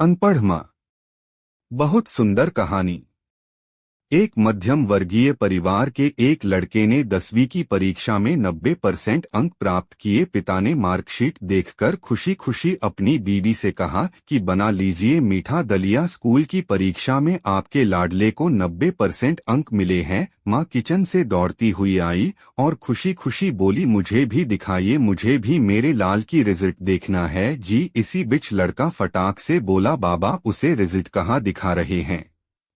अनपढ़ माँ। बहुत सुंदर कहानी। एक मध्यम वर्गीय परिवार के एक लड़के ने 10वीं की परीक्षा में 90% अंक प्राप्त किए। पिता ने मार्कशीट देखकर खुशी खुशी अपनी बीवी से कहा कि बना लीजिए मीठा दलिया, स्कूल की परीक्षा में आपके लाडले को 90% अंक मिले हैं। माँ किचन से दौड़ती हुई आई और खुशी खुशी बोली, मुझे भी दिखाइए, मुझे भी मेरे लाल की रिजल्ट देखना है। जी इसी बीच लड़का फटाक से बोला, बाबा उसे रिजल्ट कहाँ दिखा रहे हैं?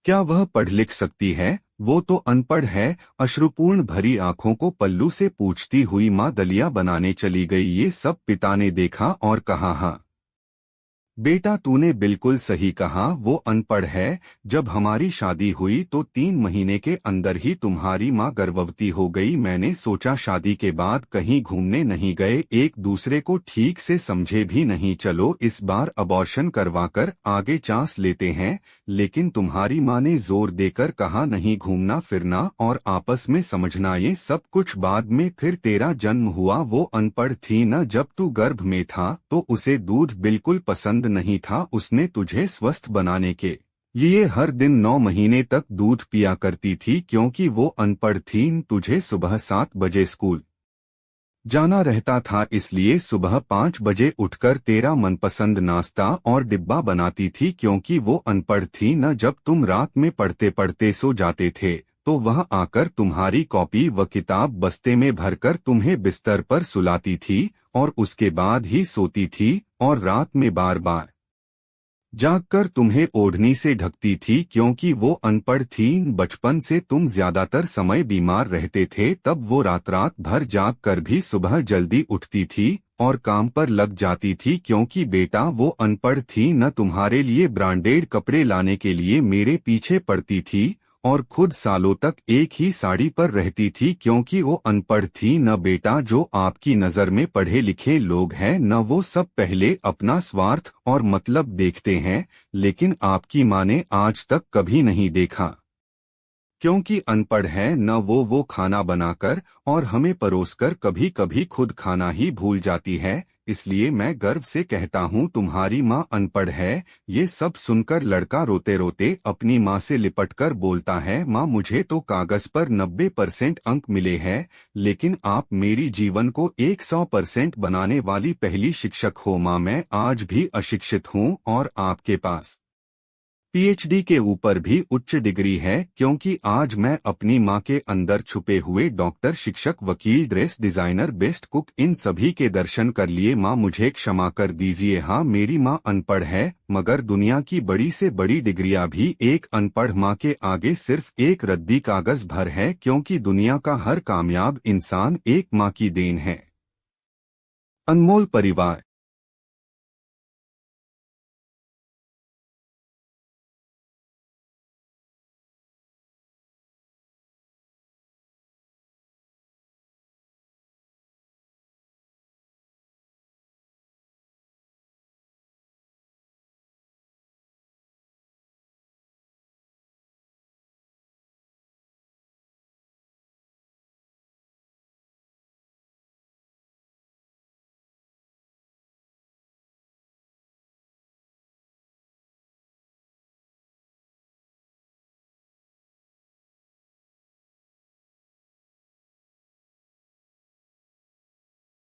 क्या वह पढ़ लिख सकती है? वो तो अनपढ़ है। अश्रुपूर्ण भरी आंखों को पल्लू से पूछती हुई माँ दलिया बनाने चली गई। ये सब पिता ने देखा और कहा, हाँ बेटा तूने बिल्कुल सही कहा, वो अनपढ़ है। जब हमारी शादी हुई तो 3 महीने के अंदर ही तुम्हारी माँ गर्भवती हो गई। मैंने सोचा शादी के बाद कहीं घूमने नहीं गए, एक दूसरे को ठीक से समझे भी नहीं, चलो इस बार अबॉर्शन करवाकर आगे चांस लेते हैं। लेकिन तुम्हारी माँ ने जोर देकर कहा, नहीं, घूमना फिरना और आपस में समझना ये सब कुछ बाद में। फिर तेरा जन्म हुआ। वो अनपढ़ थी न, जब तू गर्भ में था तो उसे दूध बिल्कुल पसंद नहीं था। उसने तुझे स्वस्थ बनाने के लिए हर दिन 9 महीने तक दूध पिया करती थी। क्योंकि वो अनपढ़ थी, तुझे सुबह 7 बजे स्कूल जाना रहता था, इसलिए सुबह 5 बजे उठकर तेरा मनपसंद नाश्ता और डिब्बा बनाती थी। क्योंकि वो अनपढ़ थी न, जब तुम रात में पढ़ते पढ़ते सो जाते थे तो वह आकर तुम्हारी कॉपी व किताब बस्ते में भरकर तुम्हें बिस्तर पर सुलाती थी और उसके बाद ही सोती थी, और रात में बार बार जागकर तुम्हें ओढ़नी से ढकती थी। क्योंकि वो अनपढ़ थी, बचपन से तुम ज्यादातर समय बीमार रहते थे, तब वो रात रात भर जाग कर भी सुबह जल्दी उठती थी और काम पर लग जाती थी। क्योंकि बेटा वो अनपढ़ थी न, तुम्हारे लिए ब्रांडेड कपड़े लाने के लिए मेरे पीछे पड़ती थी और खुद सालों तक एक ही साड़ी पर रहती थी। क्योंकि वो अनपढ़ थी न बेटा, जो आपकी नज़र में पढ़े लिखे लोग हैं न, वो सब पहले अपना स्वार्थ और मतलब देखते हैं, लेकिन आपकी माँ ने आज तक कभी नहीं देखा। क्योंकि अनपढ़ है न, वो खाना बनाकर और हमें परोसकर कभी कभी खुद खाना ही भूल जाती है। इसलिए मैं गर्व से कहता हूँ तुम्हारी माँ अनपढ़ है। ये सब सुनकर लड़का रोते रोते अपनी माँ से लिपटकर बोलता है, माँ मुझे तो कागज पर 90% अंक मिले हैं, लेकिन आप मेरी जीवन को 100% बनाने वाली पहली शिक्षक हो। माँ मैं आज भी अशिक्षित हूँ और आपके पास पीएचडी के ऊपर भी उच्च डिग्री है। क्योंकि आज मैं अपनी माँ के अंदर छुपे हुए डॉक्टर, शिक्षक, वकील, ड्रेस डिजाइनर, बेस्ट कुक, इन सभी के दर्शन कर लिए। माँ मुझे क्षमा कर दीजिए। हाँ मेरी माँ अनपढ़ है, मगर दुनिया की बड़ी से बड़ी डिग्रियां भी एक अनपढ़ माँ के आगे सिर्फ एक रद्दी कागज भर है। क्योंकि दुनिया का हर कामयाब इंसान एक माँ की देन है। अनमोल परिवार।